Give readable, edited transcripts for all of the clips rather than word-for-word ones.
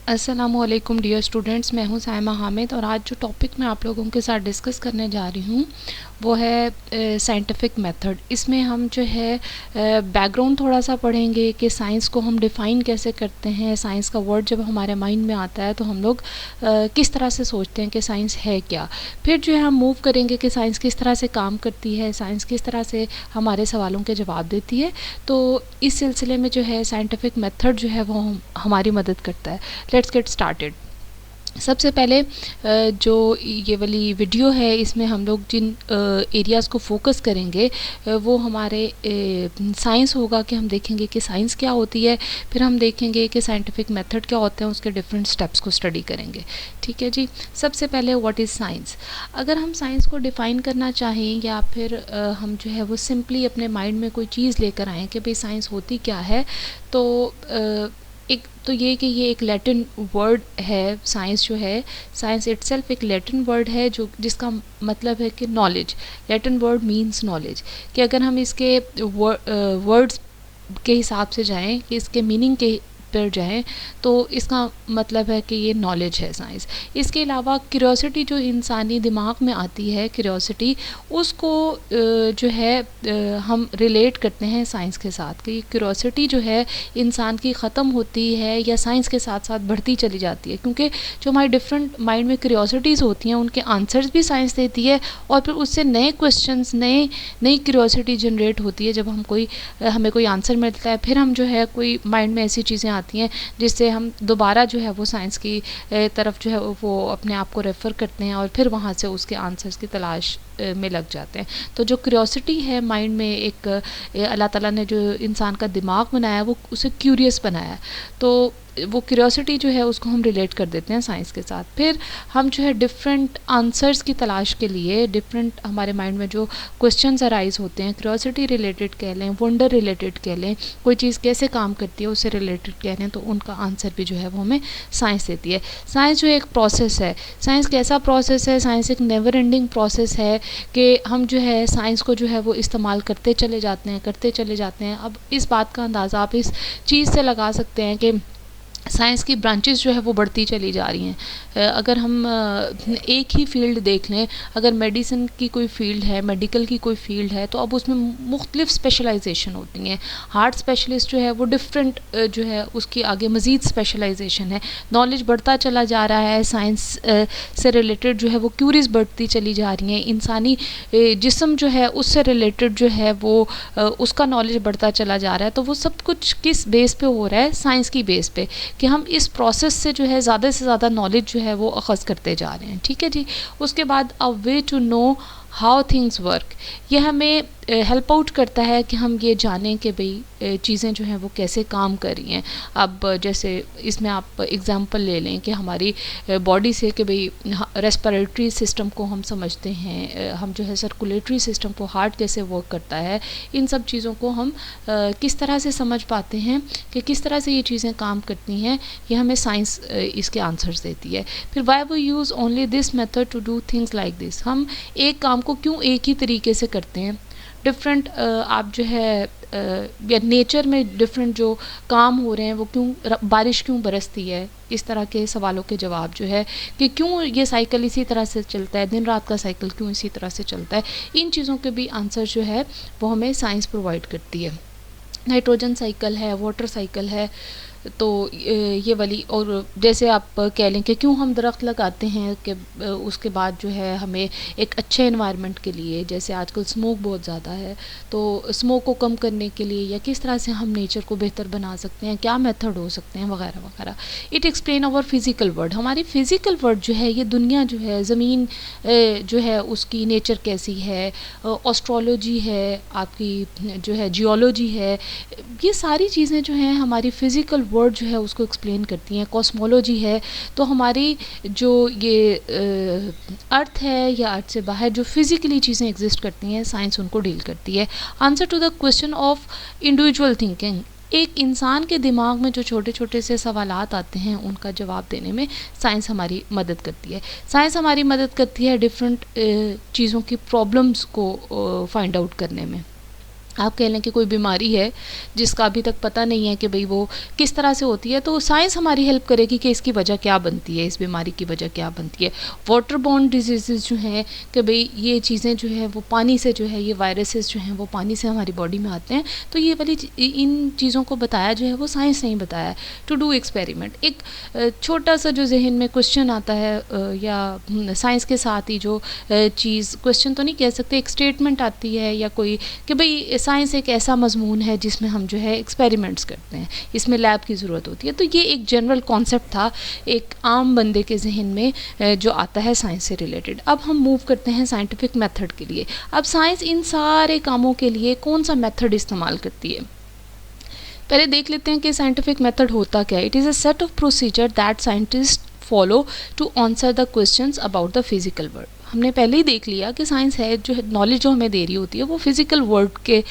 अस्सलामुअलैकुम dear students, मैं हूं साइमा हामिद और आज जो टॉपिक मैं आप लोगों के साथ डिस्कस करने जा रही हूं वो है साइंटिफिक मेथड। इसमें हम जो है बैकग्राउंड थोड़ा सा पढ़ेंगे कि साइंस को हम डिफ़ाइन कैसे करते हैं। साइंस का वर्ड जब हमारे माइंड में आता है तो हम लोग किस तरह से सोचते हैं कि साइंस है क्या। फिर जो है हम मूव करेंगे कि साइंस किस तरह से काम करती है, साइंस किस तरह से हमारे सवालों के जवाब देती है। तो इस सिलसिले में जो है साइंटिफिक मेथड जो है वो हमारी मदद करता है। Let's get started. सबसे पहले जो ये वाली वीडियो है इसमें हम लोग जिन एरियाज़ को फोकस करेंगे वो हमारे साइंस होगा कि हम देखेंगे कि साइंस क्या होती है। फिर हम देखेंगे कि साइंटिफिक मेथड क्या होते हैं, उसके डिफरेंट स्टेप्स को स्टडी करेंगे। ठीक है जी। सबसे पहले व्हाट इज़ साइंस। अगर हम साइंस को डिफ़ाइन करना चाहें या फिर हम जो है वो सिंपली अपने माइंड में कोई चीज़ लेकर आएँ कि भाई साइंस होती क्या है, तो एक तो ये कि ये एक लैटिन वर्ड है। साइंस जो है, साइंस इटसेल्फ एक लैटिन वर्ड है जो जिसका मतलब है कि knowledge. Latin word means knowledge. कि अगर हम इसके वर्ड्स के हिसाब से जाएं, कि इसके मीनिंग के पर जाएं, तो इसका मतलब है कि ये नॉलेज है साइंस। इसके अलावा क्यूरियोसिटी जो इंसानी दिमाग में आती है, क्यूरियोसिटी, उसको जो है हम रिलेट करते हैं साइंस के साथ। कि क्यूरियोसिटी जो है इंसान की ख़त्म होती है या साइंस के साथ साथ बढ़ती चली जाती है, क्योंकि जो हमारी डिफरेंट माइंड में क्यूरियोसिटीज़ होती हैं उनके आंसर्स भी साइंस देती है और फिर उससे नए क्वेश्चंस, नई क्यूरियोसिटी जनरेट होती है। जब हमें कोई आंसर मिलता है, फिर हम जो है कोई माइंड में ऐसी चीज़ें आती हैं जिससे हम दोबारा जो है वो साइंस की तरफ जो है वो अपने आप को रेफ़र करते हैं और फिर वहाँ से उसके आंसर्स की तलाश में लग जाते हैं। तो जो क्यूरियोसिटी है माइंड में, एक अल्लाह ताला ने जो इंसान का दिमाग बनाया वो उसे क्यूरियस बनाया, तो वो क्यूरियोसिटी जो है उसको हम रिलेट कर देते हैं साइंस के साथ। फिर हम जो है डिफरेंट आंसर्स की तलाश के लिए, डिफरेंट हमारे माइंड में जो क्वेश्चंस अराइज होते हैं, क्यूरियोसिटी रिलेटेड कह लें, वंडर रिलेटेड कह लें, कोई चीज़ कैसे काम करती है उससे रिलेटेड कह लें, तो उनका आंसर भी जो है वो हमें साइंस देती है। साइंस जो एक प्रोसेस है, साइंस कैसा प्रोसेस है? साइंस एक नेवर एंडिंग प्रोसेस है कि हम जो है साइंस को जो है वो इस्तेमाल करते चले जाते हैं। अब इस बात का अंदाज़ा आप इस चीज़ से लगा सकते हैं कि साइंस की ब्रांचेस जो है वो बढ़ती चली जा रही हैं। अगर हम एक ही फील्ड देख लें, अगर मेडिसिन की कोई फील्ड है, मेडिकल की कोई फील्ड है, तो अब उसमें मुख्तलिफ स्पेशलाइजेशन होती हैं। हार्ट स्पेशलिस्ट जो है वो डिफरेंट जो है उसकी आगे मज़ीद स्पेशलाइजेशन है। नॉलेज बढ़ता चला जा रहा है, साइंस से रिलेटेड जो है वो क्यूरीज बढ़ती चली जा रही हैं। इंसानी जिस्म जो है उससे रिलेटेड जो है वो उसका नॉलेज बढ़ता चला जा रहा है। तो वो सब कुछ किस बेस पे हो रहा है? साइंस की बेस पे, कि हम इस प्रोसेस से जो है ज़्यादा से ज़्यादा नॉलेज जो है वो अखज़ करते जा रहे हैं। ठीक है जी। उसके बाद a way to know how things work, ये हमें हेल्प आउट करता है कि हम ये जानें कि भाई चीज़ें जो हैं वो कैसे काम कर रही हैं। अब जैसे इसमें आप एग्ज़ाम्पल ले लें कि हमारी बॉडी से कि भाई रेस्पिरेटरी सिस्टम को हम समझते हैं, हम जो है सर्कुलेटरी सिस्टम को, हार्ट कैसे वर्क करता है, इन सब चीज़ों को हम किस तरह से समझ पाते हैं कि किस तरह से ये चीज़ें काम करती हैं, ये हमें साइंस इसके आंसर्स देती है। फिर why we use only this method to do things like this, हम एक काम को क्यों एक ही तरीके से करते हैं। डिफरेंट आप जो है या नेचर में डिफरेंट जो काम हो रहे हैं वो क्यों, बारिश क्यों बरसती है, इस तरह के सवालों के जवाब जो है कि क्यों ये साइकिल इसी तरह से चलता है, दिन रात का साइकिल क्यों इसी तरह से चलता है, इन चीज़ों के भी आंसर जो है वो हमें साइंस प्रोवाइड करती है। नाइट्रोजन साइकिल है, वाटर साइकिल है, तो ये वाली, और जैसे आप कह लें कि क्यों हम दरख्त लगाते हैं कि उसके बाद जो है हमें एक अच्छे एनवायरनमेंट के लिए, जैसे आजकल स्मोक बहुत ज़्यादा है, तो स्मोक को कम करने के लिए या किस तरह से हम नेचर को बेहतर बना सकते हैं, क्या मेथड हो सकते हैं, वगैरह वगैरह। It explain our physical world, हमारी फ़िज़िकल वर्ल्ड जो है, ये दुनिया जो है, ज़मीन जो है उसकी नेचर कैसी है, एस्ट्रोलॉजी है, आपकी जो है जियोलॉजी है, ये सारी चीज़ें जो हैं हमारी फ़िज़िकल वर्ड जो है उसको एक्सप्लेन करती हैं। कॉस्मोलॉजी है, तो हमारी जो ये अर्थ है या अर्थ से बाहर जो फिज़िकली चीज़ें एग्जिस्ट करती हैं, साइंस उनको डील करती है। Answer to the question of individual thinking, एक इंसान के दिमाग में जो छोटे छोटे से सवालात आते हैं उनका जवाब देने में साइंस हमारी मदद करती है। साइंस हमारी मदद करती है डिफरेंट चीज़ों की प्रॉब्लम्स को फाइंड आउट करने में। आप कह लें कि कोई बीमारी है जिसका अभी तक पता नहीं है कि भाई वो किस तरह से होती है, तो साइंस हमारी हेल्प करेगी कि इसकी वजह क्या बनती है, इस बीमारी की वजह क्या बनती है। वाटर बॉर्न डिजीज़ जो हैं कि भाई ये चीज़ें जो है वो पानी से जो है, ये वायरसेस जो हैं वो पानी से हमारी बॉडी में आते हैं। तो ये वाली इन चीज़ों को बताया जो है वो साइंस ने ही बताया टू डू एक्सपेरिमेंट। एक छोटा सा जो जहन में क्वेश्चन आता है या साइंस के साथ ही जो चीज़, क्वेश्चन तो नहीं कह सकते, एक स्टेटमेंट आती है या कोई कि भाई साइंस एक ऐसा मजमून है जिसमें हम जो है एक्सपेरिमेंट्स करते हैं, इसमें लैब की ज़रूरत होती है। तो ये एक जनरल कॉन्सेप्ट था एक आम बंदे के जहन में जो आता है साइंस से रिलेटेड। अब हम मूव करते हैं साइंटिफिक मेथड के लिए। अब साइंस इन सारे कामों के लिए कौन सा मेथड इस्तेमाल करती है, पहले देख लेते हैं कि साइंटिफिक मेथड होता क्या है। It is a set of procedure that scientist follow to answer the questions about the physical world. हमने पहले ही देख लिया कि साइंस है जो नॉलेज जो हमें दे रही होती है वो फिज़िकल वर्ल्ड के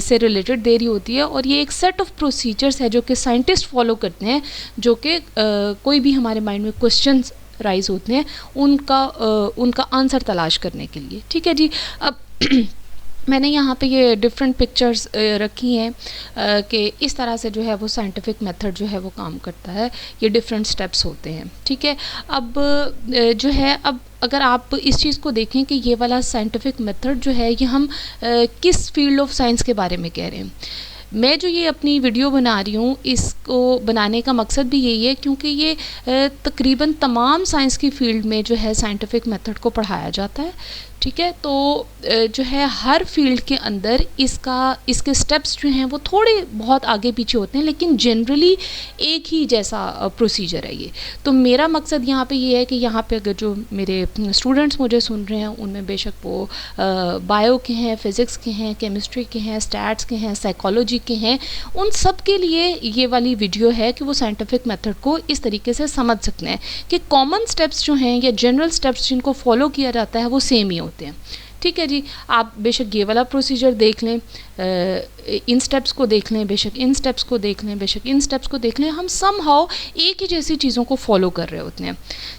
से रिलेटेड दे रही होती है, और ये एक सेट ऑफ प्रोसीजर्स है जो कि साइंटिस्ट फॉलो करते हैं, जो कि कोई भी हमारे माइंड में क्वेश्चंस राइज होते हैं उनका आंसर तलाश करने के लिए। ठीक है जी। अब मैंने यहाँ पे ये डिफरेंट पिक्चर्स रखी हैं कि इस तरह से जो है वो साइंटिफिक मेथड जो है वो काम करता है। ये डिफरेंट स्टेप्स होते हैं। ठीक है। अब जो है, अब अगर आप इस चीज़ को देखें कि ये वाला साइंटिफिक मेथड जो है ये हम किस फील्ड ऑफ साइंस के बारे में कह रहे हैं। मैं जो ये अपनी वीडियो बना रही हूँ इसको बनाने का मकसद भी यही है क्योंकि ये तकरीबन तमाम साइंस की फील्ड में जो है साइंटिफिक मेथड को पढ़ाया जाता है। ठीक है। तो जो है हर फील्ड के अंदर इसके स्टेप्स जो हैं वो थोड़े बहुत आगे पीछे होते हैं, लेकिन जनरली एक ही जैसा प्रोसीजर है ये। तो मेरा मकसद यहाँ पे ये है कि यहाँ पे अगर जो मेरे स्टूडेंट्स मुझे सुन रहे हैं उनमें बेशक वो बायो के हैं, फिज़िक्स के हैं, केमिस्ट्री के हैं, स्टैट्स के हैं, साइकोलॉजी के हैं, उन सब के लिए ये वाली वीडियो है कि वो साइंटिफिक मेथड को इस तरीके से समझ सकते हैं कि कॉमन स्टेप्स जो हैं या जनरल स्टेप्स जिनको फॉलो किया जाता है वो सेम ही होते हैं। ठीक है जी। आप बेशक ये वाला प्रोसीजर देख लें, इन स्टेप्स को देख लें, बेशक इन स्टेप्स को देख लें, बेशक इन स्टेप्स को देख लें, हम समहाउ एक ही जैसी चीज़ों को फॉलो कर रहे होते हैं।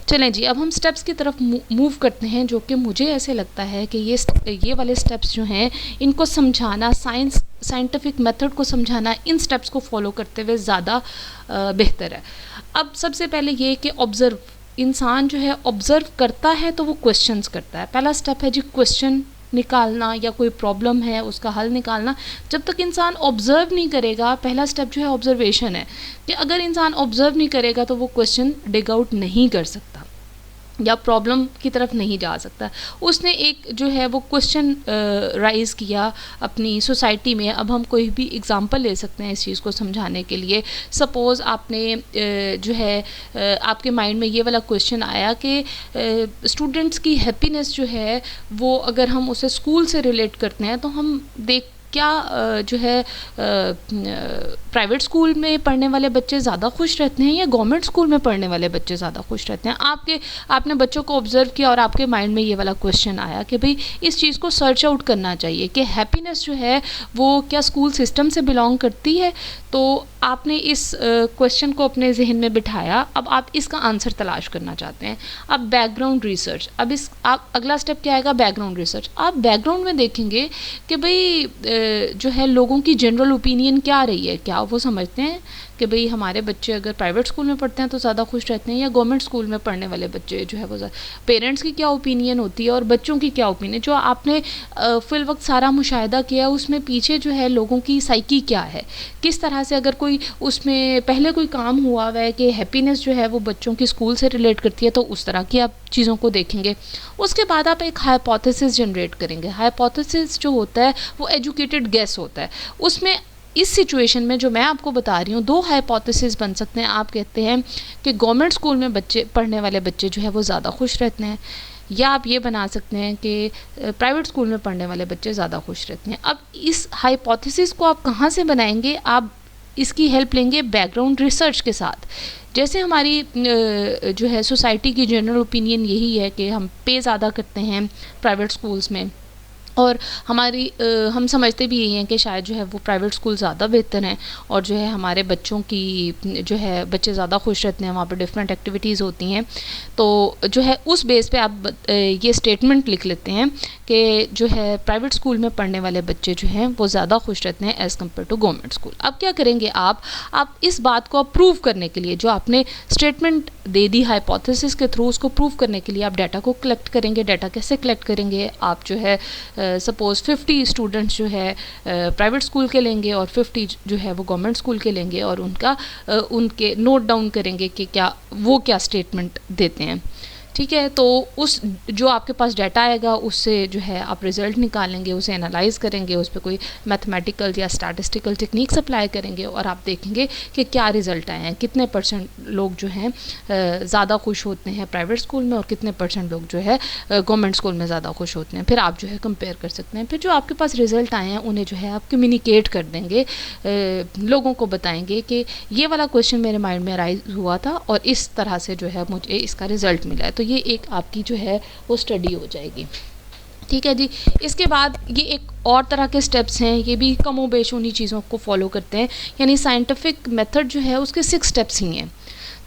चलें जी, अब हम स्टेप्स की तरफ मूव करते हैं, जो कि मुझे ऐसे लगता है कि ये वाले स्टेप्स जो हैं इनको समझाना, साइंटिफिक मेथड को समझाना इन स्टेप्स को फॉलो करते हुए ज़्यादा बेहतर है। अब सबसे पहले ये कि ऑब्ज़र्व, इंसान जो है ऑब्ज़र्व करता है तो वो क्वेश्चंस करता है। पहला स्टेप है जी क्वेश्चन निकालना, या कोई प्रॉब्लम है उसका हल निकालना। जब तक इंसान ऑब्ज़र्व नहीं करेगा, पहला स्टेप जो है ऑब्ज़र्वेशन है कि अगर इंसान ऑब्ज़र्व नहीं करेगा तो वो क्वेश्चन डिग आउट नहीं कर सकता या प्रॉब्लम की तरफ नहीं जा सकता। उसने एक जो है वो क्वेश्चन राइज़ किया अपनी सोसाइटी में। अब हम कोई भी एग्ज़ाम्पल ले सकते हैं इस चीज़ को समझाने के लिए। सपोज़ आपने जो है आपके माइंड में ये वाला क्वेश्चन आया कि स्टूडेंट्स की हैप्पीनेस जो है वो अगर हम उसे स्कूल से रिलेट करते हैं तो हम क्या जो है प्राइवेट स्कूल में पढ़ने वाले बच्चे ज़्यादा खुश रहते हैं या गवर्नमेंट स्कूल में पढ़ने वाले बच्चे ज़्यादा खुश रहते हैं। आपने बच्चों को ऑब्ज़र्व किया और आपके माइंड में ये वाला क्वेश्चन आया कि भाई इस चीज़ को सर्च आउट करना चाहिए कि हैप्पीनेस जो है वो क्या स्कूल सिस्टम से बिलोंग करती है। तो आपने इस क्वेश्चन को अपने जहन में बिठाया। अब आप इसका आंसर तलाश करना चाहते हैं। अब बैकग्राउंड रिसर्च, आप अगला स्टेप क्या आएगा, बैकग्राउंड रिसर्च। आप बैकग्राउंड में देखेंगे कि भाई जो है लोगों की जनरल ओपिनियन क्या रही है, क्या वो समझते हैं कि भाई हमारे बच्चे अगर प्राइवेट स्कूल में पढ़ते हैं तो ज़्यादा खुश रहते हैं या गवर्नमेंट स्कूल में पढ़ने वाले बच्चे जो है वो पेरेंट्स की क्या ओपिनियन होती है और बच्चों की क्या ओपिनियन, जो आपने फिल वक्त सारा मुशाहिदा किया उसमें पीछे जो है लोगों की साइकी क्या है, किस तरह से अगर कोई उसमें पहले कोई काम हुआ हुआ है कि हैप्पीनेस जो है वो बच्चों की स्कूल से रिलेट करती है तो उस तरह की आप चीज़ों को देखेंगे। उसके बाद आप एक हाइपोथेसिस जनरेट करेंगे। हाइपोथेसिस जो होता है वो एजुकेटेड गेस होता है। उसमें इस सिचुएशन में जो मैं आपको बता रही हूँ दो हाइपोथेसिस बन सकते हैं। आप कहते हैं कि गवर्नमेंट स्कूल में बच्चे पढ़ने वाले बच्चे जो है वो ज़्यादा खुश रहते हैं, या आप ये बना सकते हैं कि प्राइवेट स्कूल में पढ़ने वाले बच्चे ज़्यादा खुश रहते हैं। अब इस हाइपोथेसिस को आप कहाँ से बनाएंगे, आप इसकी हेल्प लेंगे बैकग्राउंड रिसर्च के साथ। जैसे हमारी जो है सोसाइटी की जनरल ओपिनियन यही है कि हम पे ज़्यादा करते हैं प्राइवेट स्कूल्स में, और हम समझते भी यही हैं कि शायद जो है वो प्राइवेट स्कूल ज़्यादा बेहतर हैं, और जो है हमारे बच्चों की जो है बच्चे ज़्यादा खुश रहते हैं, वहाँ पर डिफरेंट एक्टिविटीज़ होती हैं। तो जो है उस बेस पे आप ये स्टेटमेंट लिख लेते हैं कि जो है प्राइवेट स्कूल में पढ़ने वाले बच्चे जो हैं वो ज़्यादा खुश रहते हैं as compare to government school. अब क्या करेंगे आप इस बात को प्रूव करने के लिए, जो आपने स्टेटमेंट दे दी हाइपोथेसिस के थ्रू, उसको प्रूव करने के लिए आप डाटा को कलेक्ट करेंगे। डाटा कैसे कलेक्ट करेंगे? आप जो है सपोज़ 50 स्टूडेंट्स जो है प्राइवेट स्कूल के लेंगे और 50 जो है वो गवर्नमेंट स्कूल के लेंगे, और उनके नोट डाउन करेंगे कि क्या स्टेटमेंट देते हैं। ठीक है, तो उस जो आपके पास डाटा आएगा उससे जो है आप रिज़ल्ट निकालेंगे, उसे एनालाइज करेंगे, उस पर कोई मैथमेटिकल या स्टैटिस्टिकल टेक्निक्स अप्लाई करेंगे, और आप देखेंगे कि क्या रिज़ल्ट आए हैं, कितने परसेंट लोग जो हैं ज़्यादा खुश होते हैं प्राइवेट स्कूल में, और कितने परसेंट लोग जो है गवर्नमेंट स्कूल में ज़्यादा खुश होते हैं। फिर आप जो है कंपेयर कर सकते हैं। फिर जो आपके पास रिज़ल्ट आए हैं उन्हें जो है आप कम्युनिकेट कर देंगे, लोगों को बताएंगे कि ये वाला क्वेश्चन मेरे माइंड में अराइज हुआ था और इस तरह से जो है मुझे इसका रिज़ल्ट मिला है। तो ये एक आपकी जो है वो स्टडी हो जाएगी। ठीक है जी। इसके बाद ये एक और तरह के स्टेप्स हैं, ये भी कमोबेश उन्हीं चीज़ों को फॉलो करते हैं, यानी साइंटिफिक मेथड जो है उसके 6 स्टेप्स ही हैं।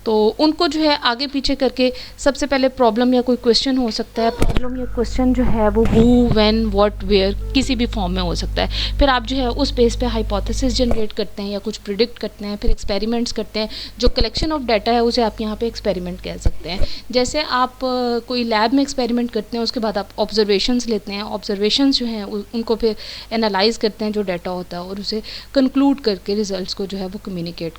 तो उनको जो है आगे पीछे करके सबसे पहले प्रॉब्लम या कोई क्वेश्चन हो सकता है। प्रॉब्लम या क्वेश्चन जो है वो हु, व्हेन, व्हाट, वेयर किसी भी फॉर्म में हो सकता है। फिर आप जो है उस बेस पे हाइपोथेसिस जनरेट करते हैं या कुछ प्रिडिक्ट करते हैं, फिर एक्सपेरिमेंट्स करते हैं। जो कलेक्शन ऑफ डाटा है उसे आप यहाँ पे एक्सपेरिमेंट कह सकते हैं। जैसे आप कोई लैब में एक्सपेरिमेंट करते हैं, उसके बाद आप ऑब्जर्वेशंस लेते हैं। ऑब्जर्वेशंस जो हैं उनको फिर एनालाइज करते हैं जो डाटा होता है, और उसे कंक्लूड करके रिजल्ट्स को जो है वो कम्युनिकेट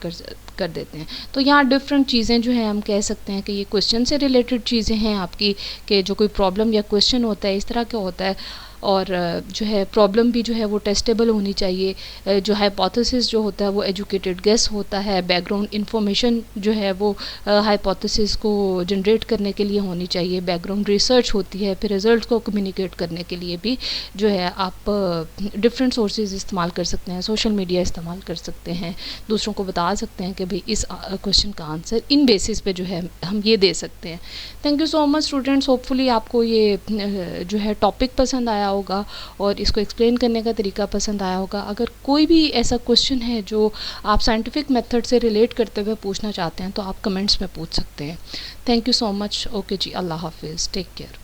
कर देते हैं। तो यहाँ डिफरेंट चीज़ें जो हैं हम कह सकते हैं कि ये क्वेश्चन से रिलेटेड चीज़ें हैं आपकी, कि जो कोई प्रॉब्लम या क्वेश्चन होता है इस तरह का होता है, और जो है प्रॉब्लम भी जो है वो टेस्टेबल होनी चाहिए। जो हाइपोथेसिस जो होता है वो एजुकेटेड गेस होता है। बैकग्राउंड इन्फॉर्मेशन जो है वो हाइपोथेसिस को जनरेट करने के लिए होनी चाहिए। बैकग्राउंड रिसर्च होती है। फिर रिजल्ट को कम्युनिकेट करने के लिए भी जो है आप डिफरेंट सोर्सेज इस्तेमाल कर सकते हैं, सोशल मीडिया इस्तेमाल कर सकते हैं, दूसरों को बता सकते हैं कि भाई इस क्वेश्चन का आंसर इन बेसिस पे जो है हम ये दे सकते हैं। Thank you so much students. Hopefully आपको ये जो है टॉपिक पसंद आया होगा और इसको एक्सप्लेन करने का तरीका पसंद आया होगा। अगर कोई भी ऐसा क्वेश्चन है जो आप साइंटिफिक मेथड से रिलेट करते हुए पूछना चाहते हैं तो आप कमेंट्स में पूछ सकते हैं। Thank you so much. Okay जी, अल्लाह हाफिज़, टेक केयर।